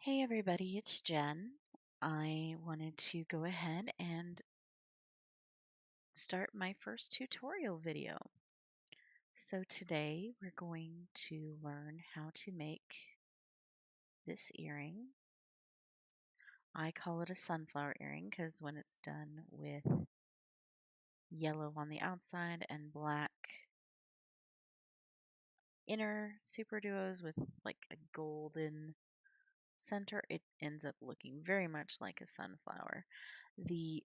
Hey everybody, it's Jen. I wanted to go ahead and start my first tutorial video. So today we're going to learn how to make this earring. I call it a sunflower earring because when it's done with yellow on the outside and black inner super duos with like a golden center, it ends up looking very much like a sunflower. The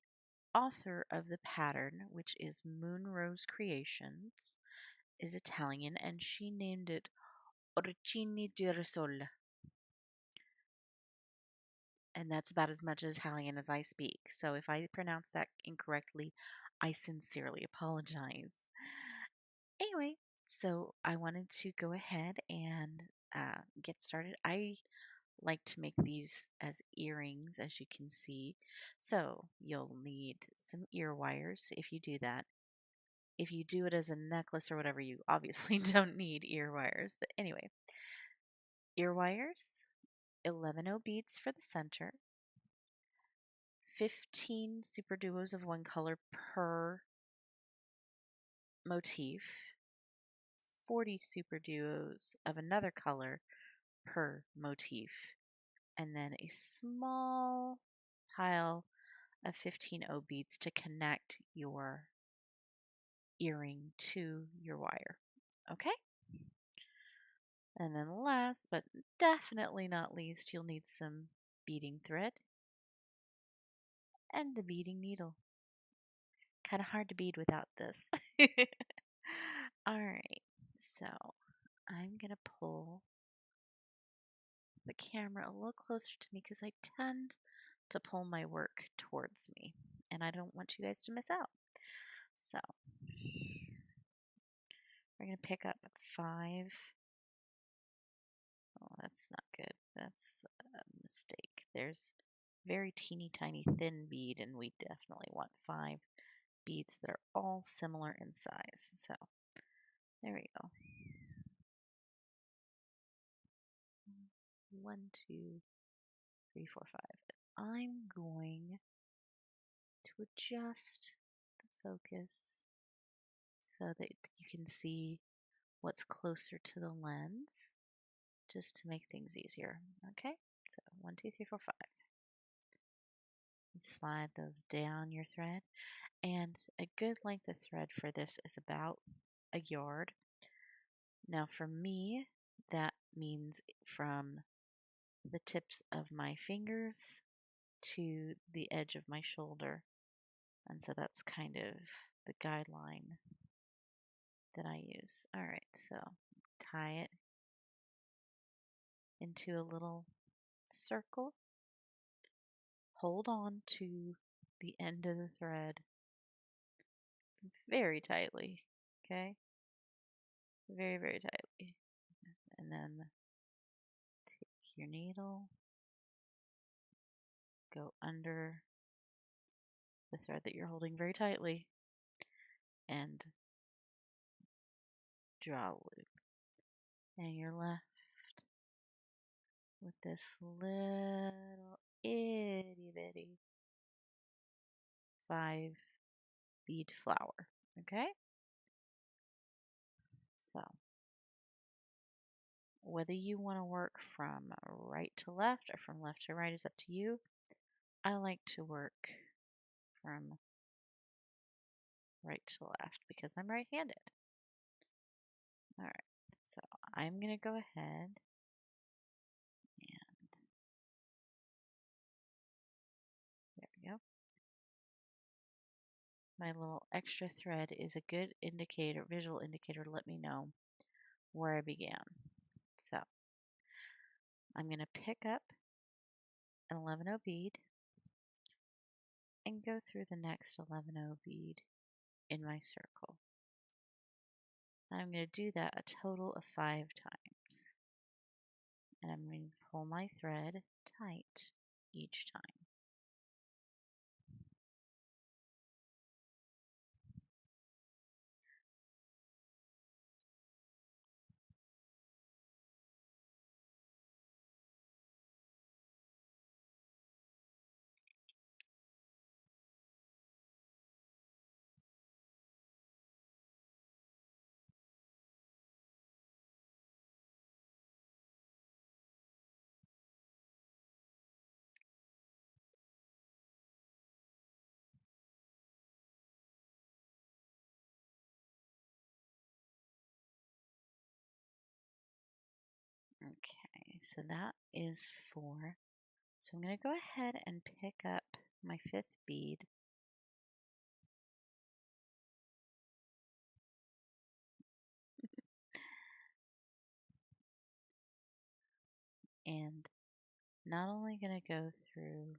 author of the pattern, which is Moonrose Creations, is Italian and she named it Origini di Risol. And that's about as much Italian as I speak. So if I pronounce that incorrectly, I sincerely apologize. Anyway, so I wanted to go ahead and get started. I like to make these as earrings, as you can see. So you'll need some ear wires if you do that. If you do it as a necklace or whatever, you obviously don't need ear wires. But anyway, ear wires, 11 beads for the center, 15 super duos of one color per motif, 40 super duos of another color per motif, and then a small pile of 15 beads to connect your earring to your wire. Okay? And then last but definitely not least, you'll need some beading thread and a beading needle. Kind of hard to bead without this. Alright, so I'm going to pull the camera a little closer to me because I tend to pull my work towards me and I don't want you guys to miss out. So we're going to pick up 5. Oh, that's not good. That's a mistake. There's very teeny tiny thin bead, and we definitely want 5 beads that are all similar in size. So there we go. 1, 2, 3, 4, 5. I'm going to adjust the focus so that you can see what's closer to the lens, just to make things easier. Okay, so 1, 2, 3, 4, 5. Slide those down your thread, and a good length of thread for this is about a yard. Now for me, that means from the tips of my fingers to the edge of my shoulder, and so that's kind of the guideline that I use. All right, so tie it into a little circle, hold on to the end of the thread very tightly, okay? Very, very tightly. And then take your needle, go under the thread that you're holding very tightly, and draw a loop. And you're left with this little itty bitty 5 bead flower. Okay? So, whether you want to work from right to left or from left to right is up to you. I like to work from right to left because I'm right-handed. All right, so I'm going to go ahead and there we go. My little extra thread is a good indicator, visual indicator to let me know where I began. So I'm going to pick up an 11 bead and go through the next 11 bead in my circle. I'm going to do that a total of 5 times. And I'm going to pull my thread tight each time. Okay, so that is 4. So I'm going to go ahead and pick up my 5th bead. And not only going to go through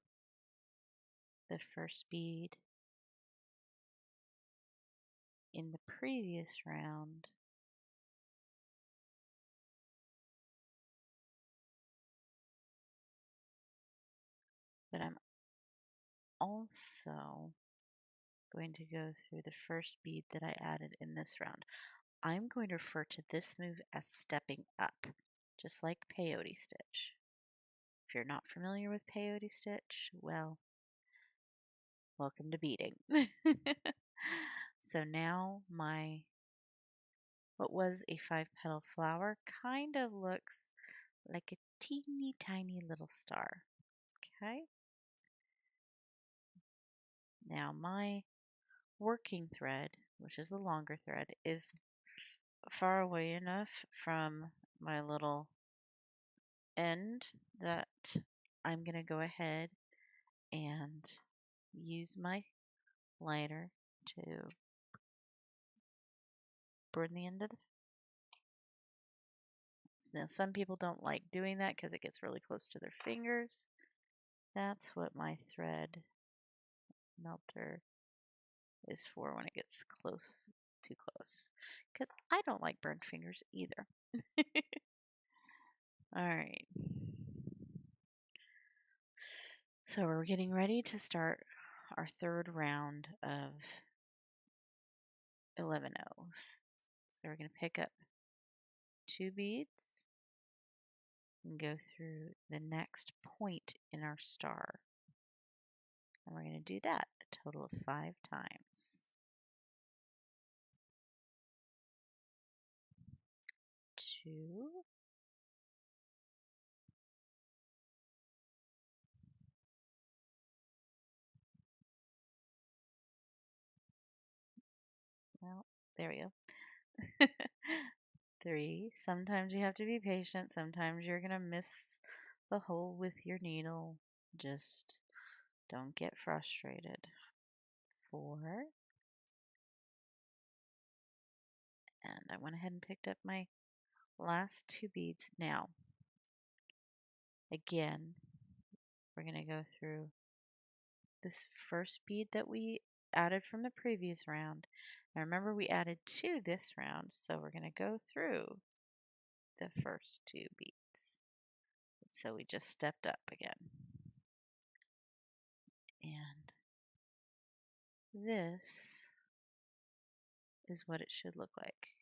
the first bead in the previous round, but I'm also going to go through the first bead that I added in this round. I'm going to refer to this move as stepping up, just like peyote stitch. If you're not familiar with peyote stitch, well, welcome to beading. So now what was a 5-petal flower kind of looks like a teeny tiny little star. Okay. Now my working thread, which is the longer thread, is far away enough from my little end that I'm going to go ahead and use my lighter to burn the end of the. Now, some people don't like doing that because it gets really close to their fingers. That's what my thread melter is for when it gets too close. Because I don't like burned fingers either. All right. So we're getting ready to start our 3rd round of 11 O's. So we're going to pick up 2 beads and go through the next point in our star. And we're going to do that a total of 5 times. 2, well, there we go. 3, sometimes you have to be patient. Sometimes you're going to miss the hole with your needle. Just don't get frustrated. 4, and I went ahead and picked up my last 2 beads. Now, again, we're going to go through this first bead that we added from the previous round. Now remember, we added 2 this round, so we're going to go through the first 2 beads. So we just stepped up again. And this is what it should look like.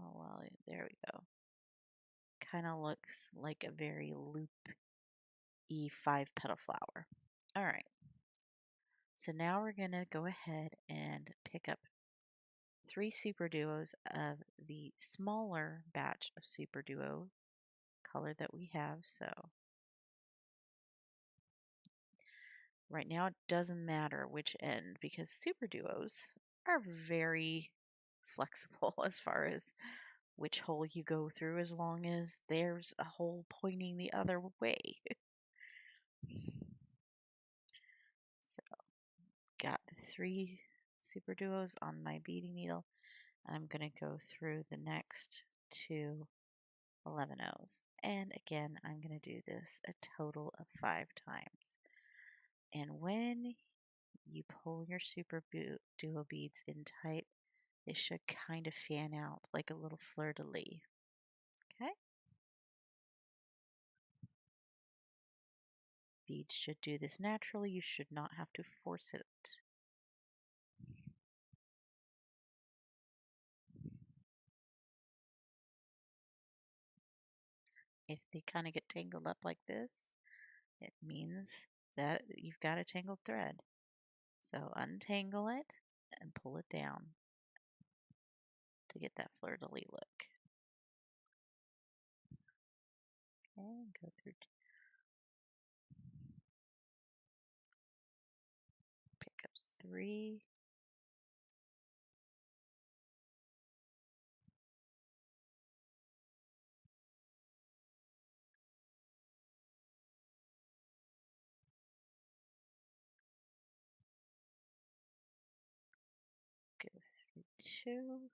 Oh, well, there we go. Kind of looks like a very loop-y 5-petal flower. All right. So now we're going to go ahead and pick up 3 super duos of the smaller batch of super duo color that we have. So right now it doesn't matter which end because super duos are very flexible as far as which hole you go through, as long as there's a hole pointing the other way. So got the 3 super duos on my beading needle, and I'm going to go through the next 2 11 O's. And again, I'm going to do this a total of 5 times. And when you pull your super duo beads in tight, they should kind of fan out like a little fleur-de-lis. Okay? Beads should do this naturally. You should not have to force it. If they kind of get tangled up like this, it means that you've got a tangled thread. So untangle it and pull it down to get that fleur-de-lis look. Okay, go through, pick up 3. Go through 2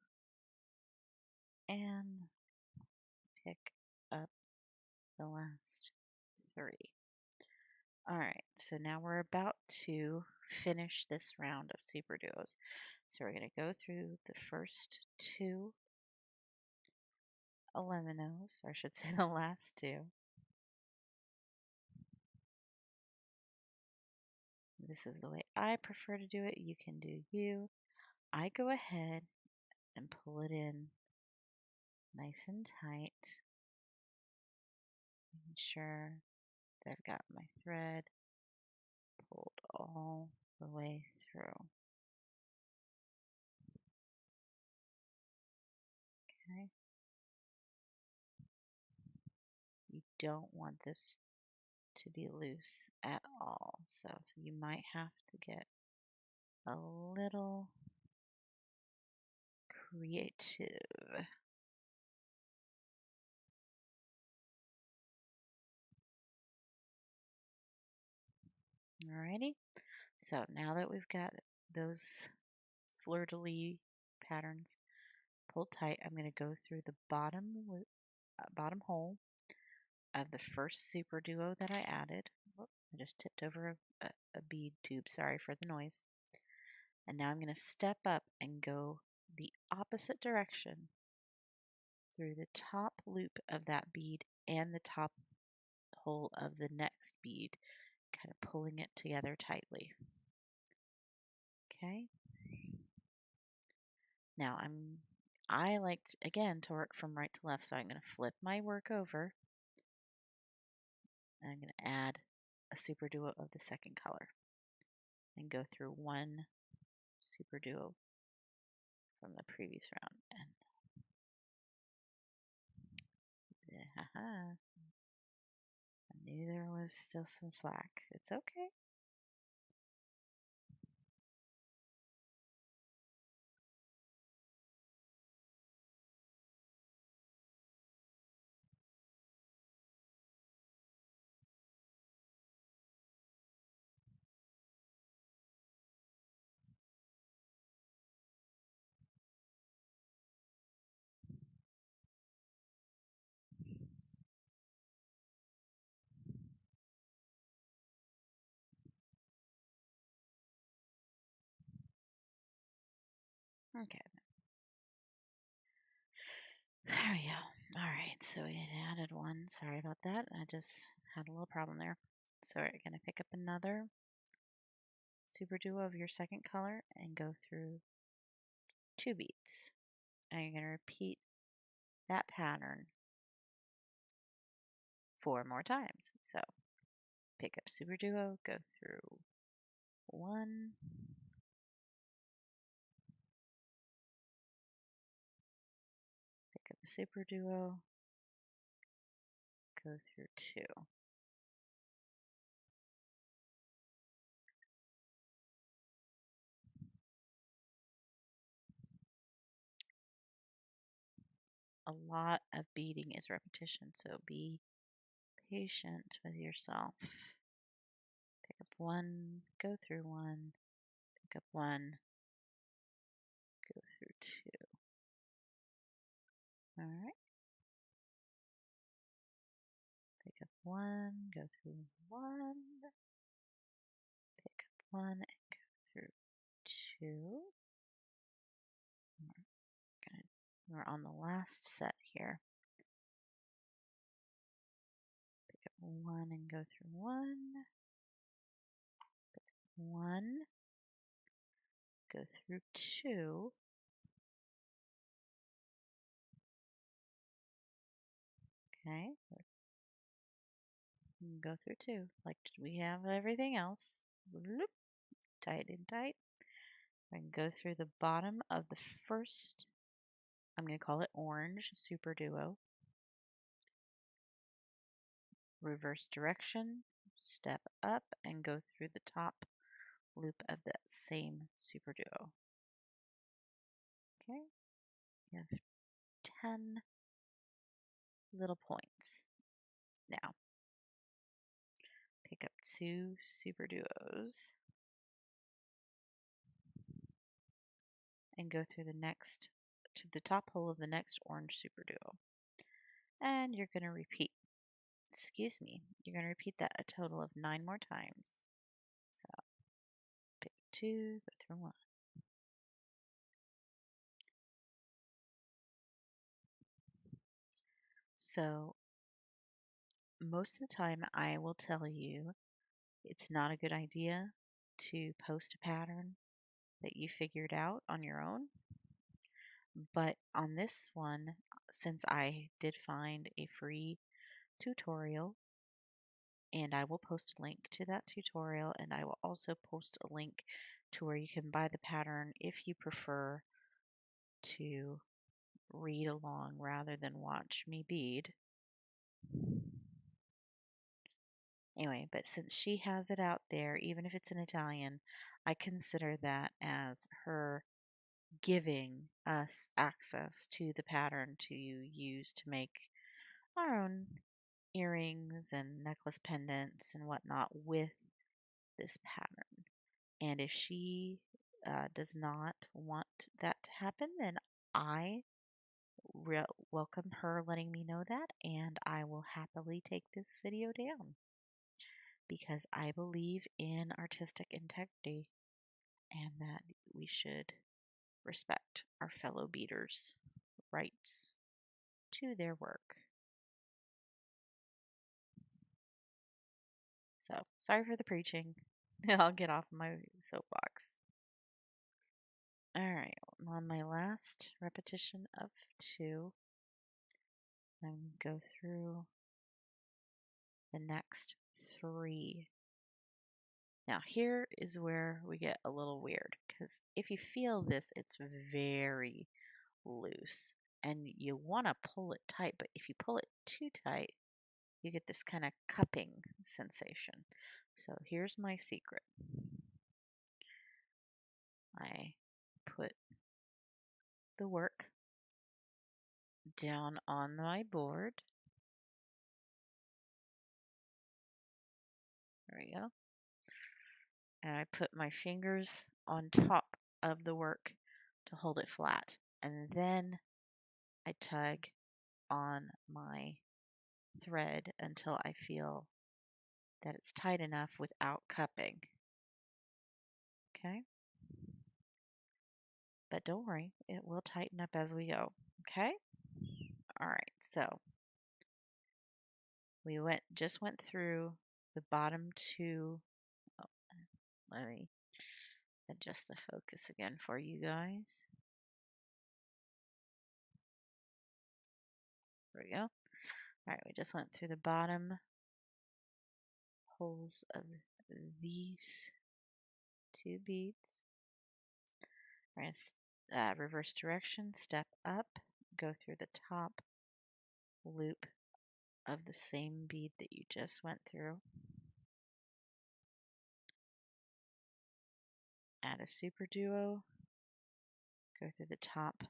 and pick up the last 3. All right, so now we're about to finish this round of super duos. So we're going to go through the first 2 elevenos, or I should say the last 2. This is the way I prefer to do it. You can do you. I go ahead and pull it in nice and tight. Making sure that I've got my thread pulled all the way through. Okay. You don't want this to be loose at all. So you might have to get a little creative. Alrighty. So now that we've got those fleur-de-lis patterns pulled tight, I'm going to go through the bottom hole of the first super duo that I added. Whoop, I just tipped over a bead tube. Sorry for the noise. And now I'm going to step up and go the opposite direction through the top loop of that bead and the top hole of the next bead, kind of pulling it together tightly. Okay. Now I like, again, to work from right to left, so I'm going to flip my work over and I'm going to add a super duo of the second color and go through 1 super duo from the previous round. And I knew there was still some slack. It's okay. Okay. There we go. All right, so we added 1. Sorry about that. I just had a little problem there. So we're going to pick up another super duo of your second color and go through 2 beads. And you're going to repeat that pattern 4 more times. So pick up super duo, go through 1, pick up a super duo, go through 2. A lot of beading is repetition, so be patient with yourself. Pick up 1, go through 1, pick up 1, go through 2. All right. Pick up 1, go through 1, pick up 1, and go through 2. We're on the last set here. Pick up 1 and go through 1. Pick up 1, go through 2. Okay. Go through 2. Like we have everything else. Bloop, tight and tight. I can go through the bottom of the first, I'm going to call it orange super duo. Reverse direction, step up and go through the top loop of that same super duo. Okay, you have 10 little points. Now, pick up 2 super duos and go through the next to the top hole of the next orange super duo. And you're going to repeat, you're going to repeat that a total of 9 more times. So pick 2, go through 1. So most of the time I will tell you it's not a good idea to post a pattern that you figured out on your own. But on this one, since I did find a free tutorial, and I will post a link to that tutorial, and I will also post a link to where you can buy the pattern if you prefer to read along rather than watch me bead. Anyway, but since she has it out there, even if it's in Italian, I consider that as her giving us access to the pattern to use to make our own earrings and necklace pendants and whatnot with this pattern. And if she does not want that to happen, then I welcome her letting me know that, and I will happily take this video down because I believe in artistic integrity and that we should respect our fellow beaders' rights to their work. So, sorry for the preaching. I'll get off my soapbox. Alright, on my last repetition of 2, I'm going to go through the next 3. Now, here is where we get a little weird because if you feel this, it's very loose and you want to pull it tight, but if you pull it too tight, you get this kind of cupping sensation. So here's my secret. I put the work down on my board. There we go. And I put my fingers on top of the work to hold it flat. And then I tug on my thread until I feel that it's tight enough without cupping. Okay? But don't worry, it will tighten up as we go. Okay? All right. So, we just went through the bottom 2. Oh, let me adjust the focus again for you guys. There we go. All right, we just went through the bottom holes of these 2 beads. We're going to reverse direction, step up, go through the top loop of the same bead that you just went through. Add a super duo, go through the top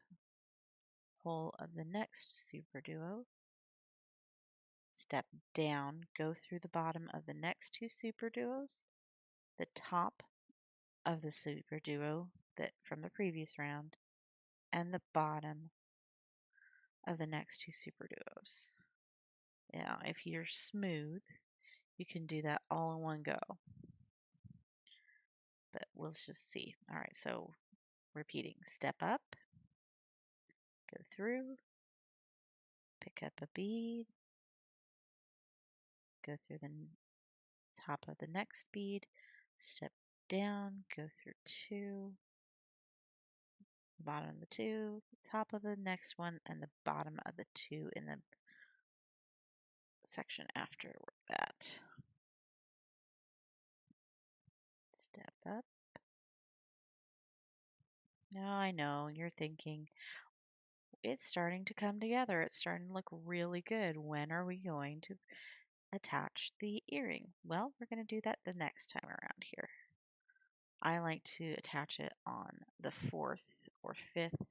hole of the next super duo, step down, go through the bottom of the next 2 super duos, the top of the super duo that from the previous round, and the bottom of the next 2 super duos. Now, if you're smooth, you can do that all in one go. But we'll just see. All right, so repeating, step up, go through, pick up a bead, go through the top of the next bead, step down, go through 2, bottom of the 2, top of the next one, and the bottom of the 2 in the section after that. Step up. Now I know you're thinking, it's starting to come together. It's starting to look really good. When are we going to attach the earring? Well, we're going to do that the next time around here. I like to attach it on the 4th or 5th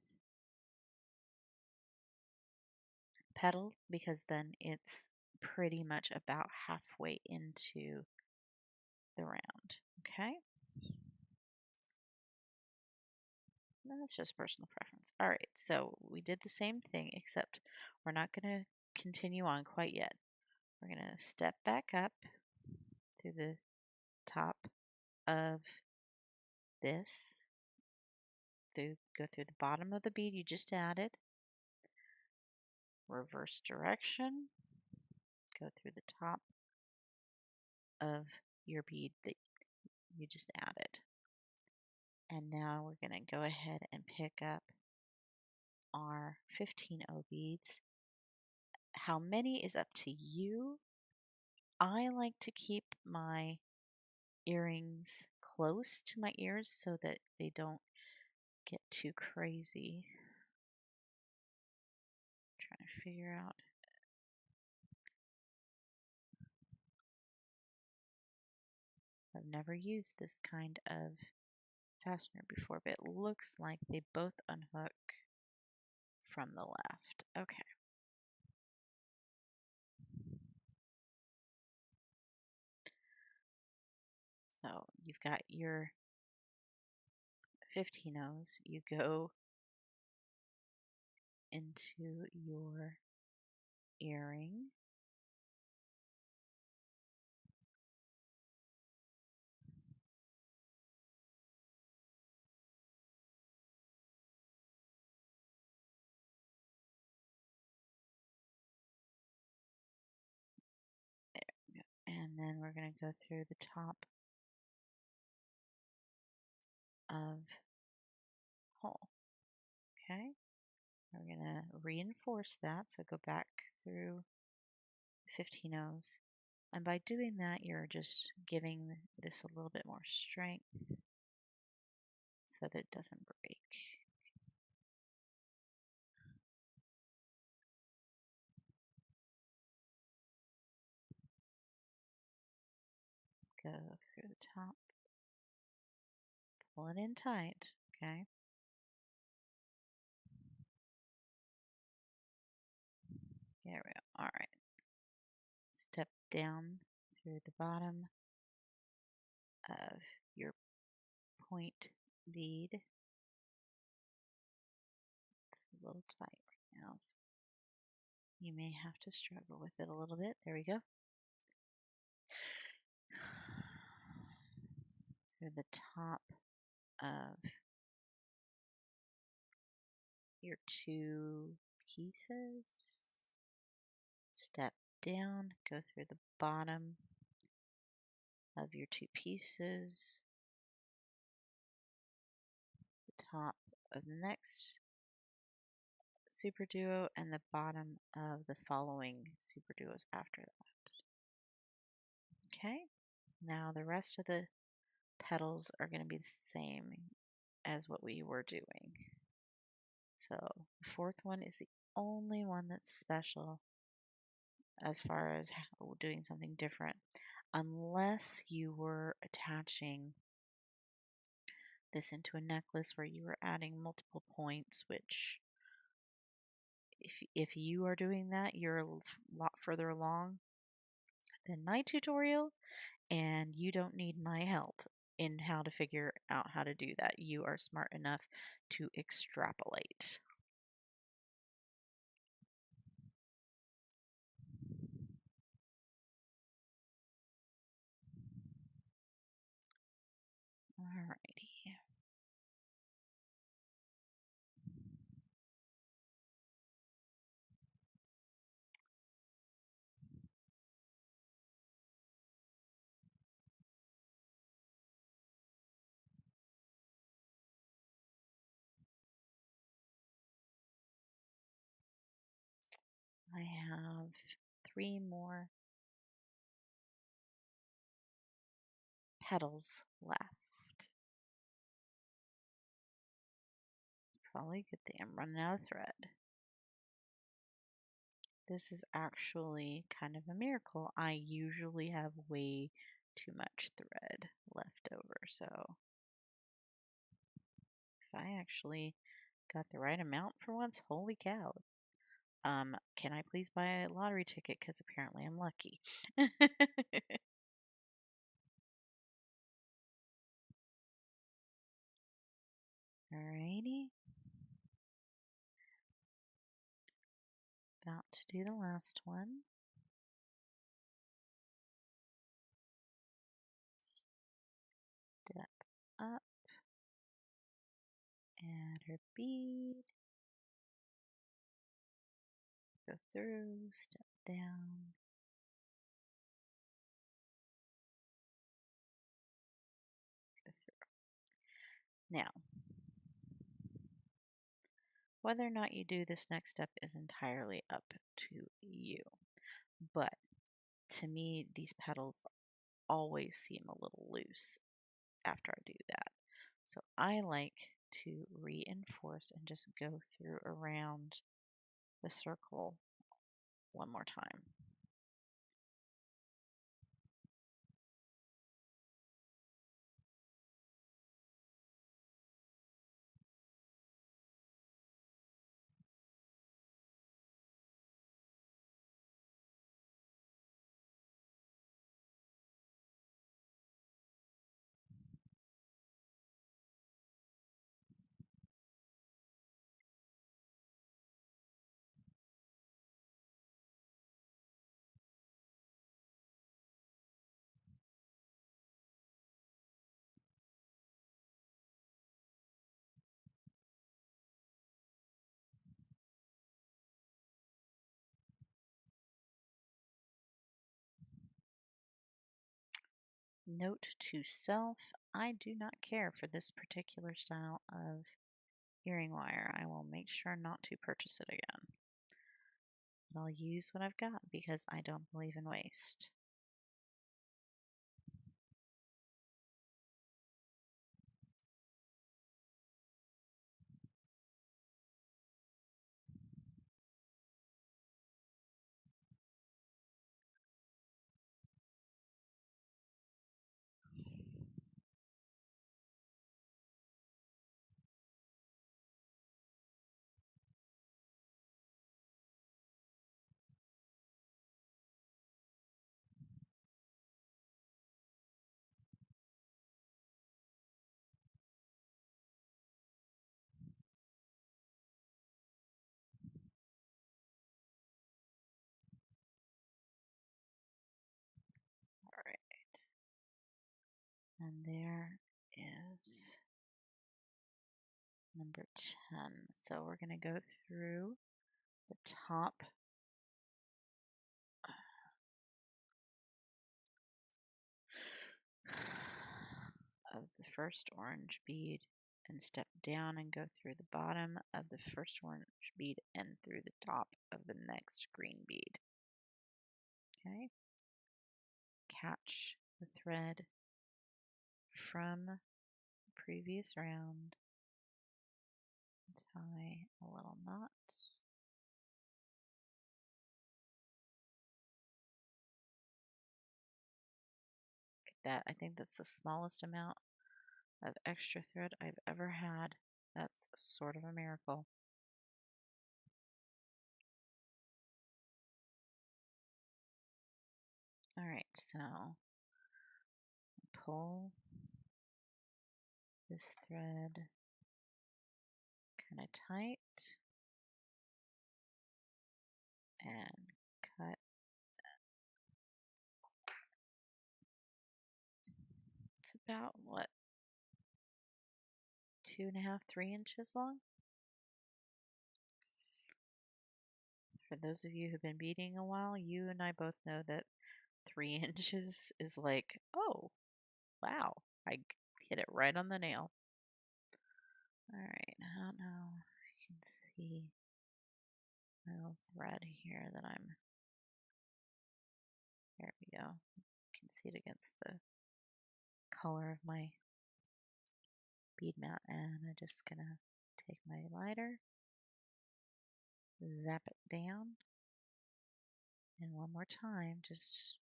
petal because then it's pretty much about halfway into the round. Okay? That's just personal preference. All right, so we did the same thing, except we're not going to continue on quite yet. We're going to step back up through the top of this, go through the bottom of the bead you just added, reverse direction, go through the top of your bead that you just added. And now we're going to go ahead and pick up our 15O beads. How many is up to you. I like to keep my earrings close to my ears so that they don't get too crazy. Trying to figure out. I've never used this kind of fastener before, but it looks like they both unhook from the left. Okay. So you've got your 15 O's. You go into your earring. And then we're going to go through the top of hole. Okay. We're going to reinforce that. So go back through 15 O's. And by doing that, you're just giving this a little bit more strength so that it doesn't break. Go through the top. Pull it in tight, okay? There we go. All right. Step down through the bottom of your point bead. It's a little tight right now, so you may have to struggle with it a little bit. There we go. Through the top of your two pieces. Step down, go through the bottom of your two pieces, the top of the next super duo, and the bottom of the following super duos after that. Okay, now the rest of the petals are going to be the same as what we were doing. So the fourth one is the only one that's special as far as doing something different, unless you were attaching this into a necklace where you were adding multiple points, which if you are doing that, you're a lot further along than my tutorial, and you don't need my help in how to figure out how to do that. You are smart enough to extrapolate. Alrighty. I have 3 more petals left. Probably a good thing I'm running out of thread. This is actually kind of a miracle. I usually have way too much thread left over, so I actually got the right amount for once. Holy cow. Can I please buy a lottery ticket? Because apparently I'm lucky. Alrighty. About to do the last one. Step up. Add her bead. Go through. Step down. Go through. Now, whether or not you do this next step is entirely up to you. But to me, these petals always seem a little loose after I do that. So I like to reinforce and just go through around the circle one more time. Note to self, I do not care for this particular style of earring wire. I will make sure not to purchase it again. But I'll use what I've got because I don't believe in waste. All right. And there is number 10. So we're going to go through the top of the first orange bead and step down and go through the bottom of the first orange bead and through the top of the next green bead. Okay. Catch the thread from the previous round, tie a little knot. Look at that. I think that's the smallest amount of extra thread I've ever had. That's sort of a miracle. All right, so pull this thread kind of tight and cut. It's about what, 2.5, 3 inches long? For those of you who've been beading a while, you and I both know that 3 inches is like, oh, wow, I hit it right on the nail. All right, I don't know if you can see my little thread here that I'm, there we go. You can see it against the color of my bead mat, and I'm just gonna take my lighter, zap it down, and one more time, just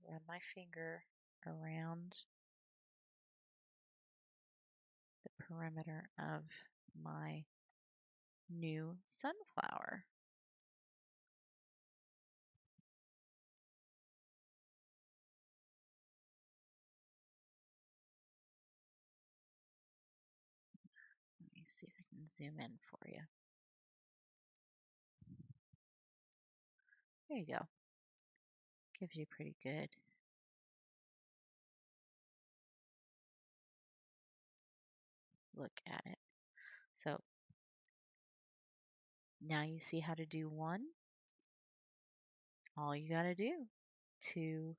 run my finger around the perimeter of my new sunflower. Let me see if I can zoom in for you. There you go. Gives you a pretty good look at it. So now you see how to do one. All you got to do to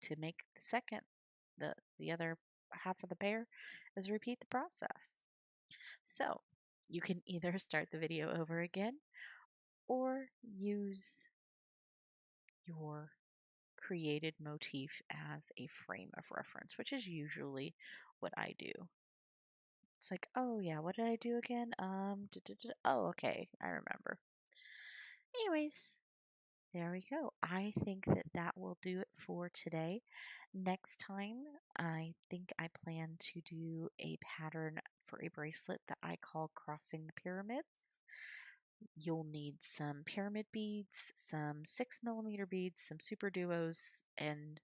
to make the second, the other half of the pear, is repeat the process. So you can either start the video over again or use your created motif as a frame of reference, which is usually what I do. It's like, oh yeah, what did I do again? Oh, okay, I remember. Anyways, there we go. I think that that will do it for today. Next time, I think I plan to do a pattern for a bracelet that I call Crossing the Pyramids. You'll need some pyramid beads, some 6mm beads, some super duos, and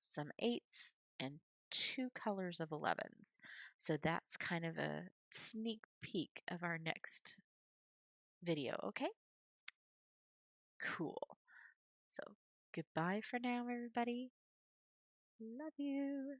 some 8s, and 2 colors of 11s. So that's kind of a sneak peek of our next video, okay? Cool. So goodbye for now, everybody. Love you.